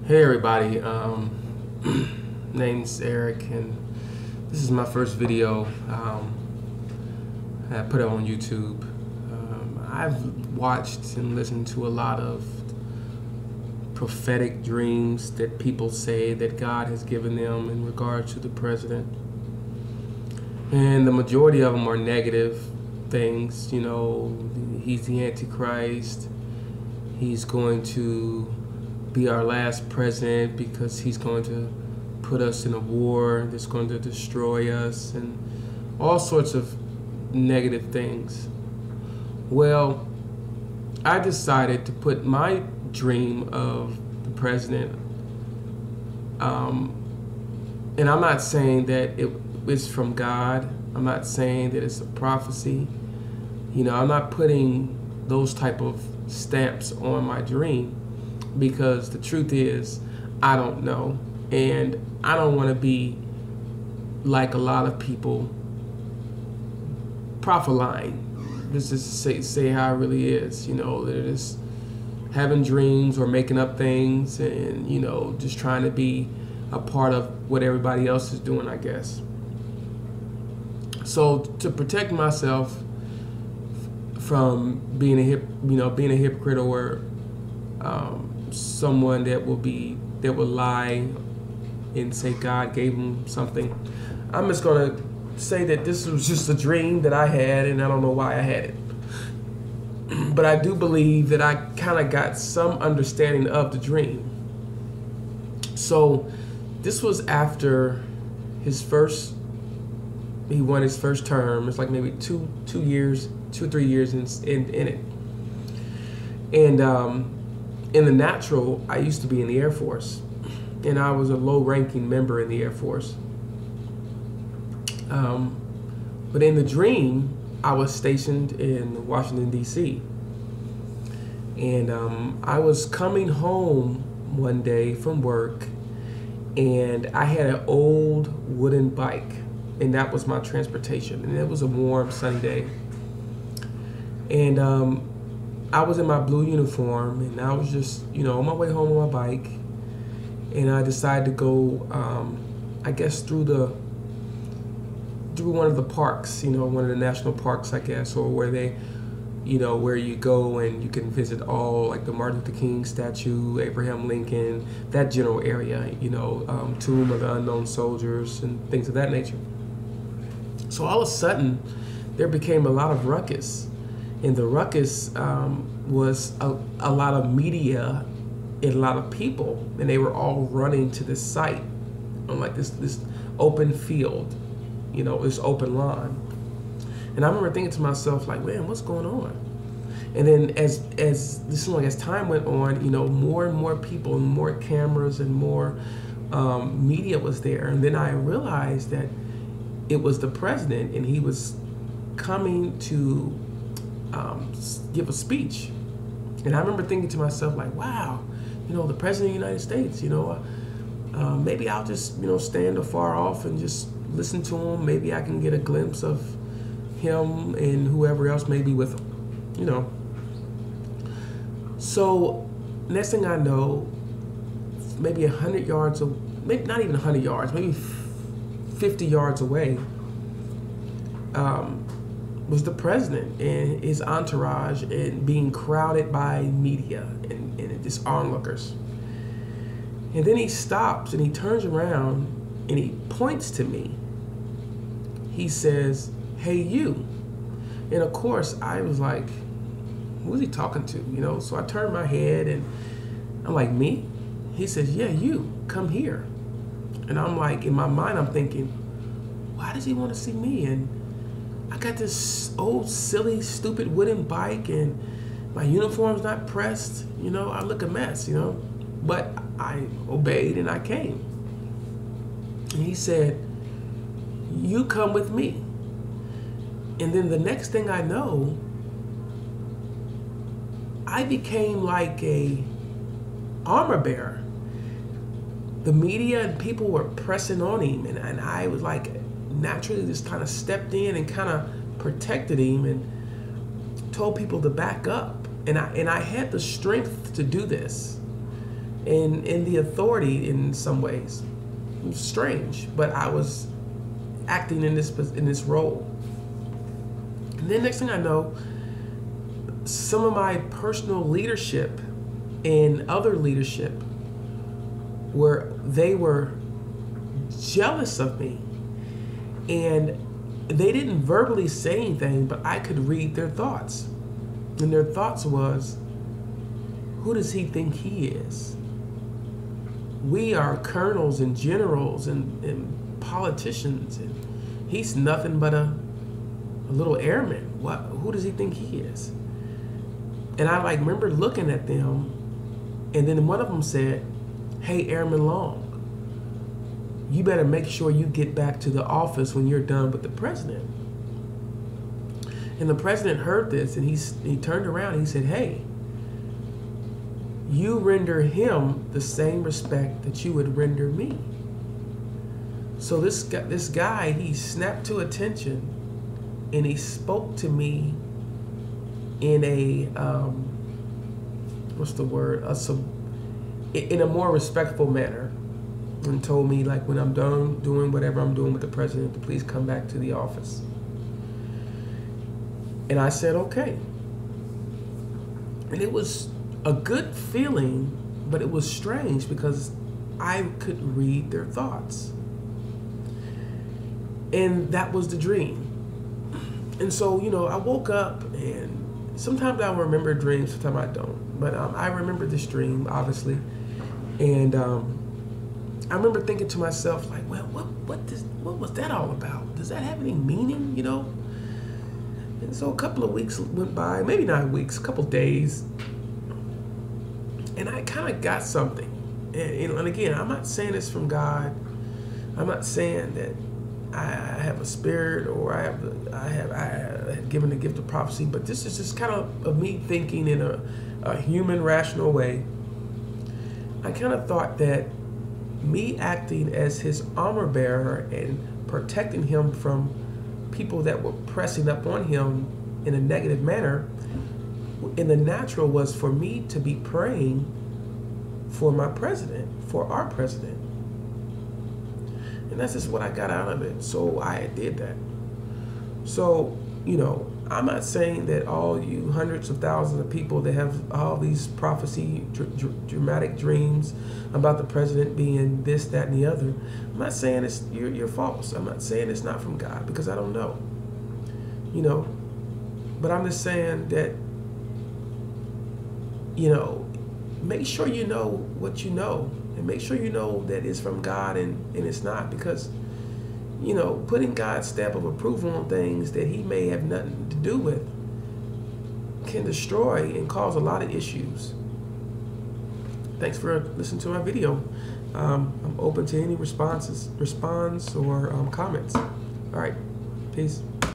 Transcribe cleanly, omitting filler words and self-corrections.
Hey everybody, name's Eric, and this is my first video. I put it on YouTube. I've watched and listened to a lot of prophetic dreams that people say that God has given them in regards to the president, and the majority of them are negative things. You know, he's the Antichrist. He's going to be our last president because he's going to put us in a war that's going to destroy us, and all sorts of negative things. Well, I decided to put my dream of the president, and I'm not saying that it is from God. I'm not saying that it's a prophecy. You know, I'm not putting those type of stamps on my dream, because the truth is I don't know, and I don't want to be like a lot of people prophesying. This is to say how it really is. You know, they're just having dreams or making up things, and you know, just trying to be a part of what everybody else is doing, I guess. So to protect myself from being a hypocrite, or someone that will lie and say God gave him something, I'm just gonna say that this was just a dream that I had, and I don't know why I had it. But I do believe that I kind of got some understanding of the dream. So this was after he won his first term. It's like maybe 2 or 3 years in it. And in the natural, I used to be in the Air Force, and I was a low-ranking member in the Air Force. But in the dream, I was stationed in Washington, D.C. And I was coming home one day from work, and I had an old wooden bike, and that was my transportation. And it was a warm, sunny day. And I was in my blue uniform, and I was just, you know, on my way home on my bike, and I decided to go, I guess, through one of the parks, you know, one of the national parks, I guess, or where they, you know, where you go and you can visit all, like the Martin Luther King statue, Abraham Lincoln, that general area, you know, Tomb of the Unknown Soldiers and things of that nature. So all of a sudden, there became a lot of ruckus. And the ruckus was a lot of media and a lot of people, and they were all running to this site on like this open field, you know, this open lawn. And I remember thinking to myself, like, man, what's going on? And then as time went on, you know, more and more people and more cameras and more media was there. And then I realized that it was the president, and he was coming to give a speech. And I remember thinking to myself, like, wow, you know, the president of the United States, you know, maybe I'll just, you know, stand afar off and just listen to him. Maybe I can get a glimpse of him and whoever else may be with him, you know. So next thing I know, maybe 100 yards, maybe not even 100 yards, maybe 50 yards away, was the president and his entourage, and being crowded by media and just onlookers. And then he stops and he turns around and he points to me. He says, "Hey, you." And of course, I was like, who's he talking to? You know, so I turned my head and I'm like, me? He says, "Yeah, you, come here." And I'm like, in my mind, I'm thinking, why does he want to see me? And I got this old, silly, stupid wooden bike, and my uniform's not pressed. You know, I look a mess, you know. But I obeyed and I came. And he said, "You come with me." And then the next thing I know, I became like a armor bearer. The media and people were pressing on him, and I was like, naturally just kind of stepped in and kind of protected him and told people to back up. And I had the strength to do this. and the authority in some ways. It was strange, but I was acting in this role. And then next thing I know, some of my personal leadership and other leadership they were jealous of me, and they didn't verbally say anything, but I could read their thoughts. And their thoughts was, who does he think he is? We are colonels and generals and politicians, and he's nothing but a little airman. Who does he think he is? And I remember looking at them, and then one of them said, "Hey, Airman Long, you better make sure you get back to the office when you're done with the president." And the president heard this, and he turned around and he said, "Hey, you render him the same respect that you would render me." So this guy, he snapped to attention, and he spoke to me in a in a more respectful manner, and told me, like, when I'm done doing whatever I'm doing with the president, to please come back to the office. And I said, okay. And it was a good feeling, but it was strange because I could read their thoughts. And that was the dream. And so, I woke up, and sometimes I remember dreams, sometimes I don't. But I remember this dream, obviously. And I remember thinking to myself, like, well, what was that all about? Does that have any meaning, And so a couple of weeks went by, maybe not weeks, a couple of days. And I kind of got something. And again, I'm not saying it's from God. I'm not saying that I have a spirit or I have given the gift of prophecy, but this is just kind of me thinking in a human, rational way. I kind of thought that me acting as his armor bearer and protecting him from people that were pressing up on him in a negative manner, in the natural, was for me to be praying for my president, for our president. And that's just what I got out of it. So I did that. So, I'm not saying that all you hundreds of thousands of people that have all these prophecy, dramatic dreams about the president being this, that, and the other, I'm not saying you're false. I'm not saying it's not from God, because I don't know. But I'm just saying that, make sure you know what you know, and make sure you know that it's from God and it's not, because putting God's stamp of approval on things that he may have nothing to do with can destroy and cause a lot of issues. Thanks for listening to my video. I'm open to any response or comments. All right, peace.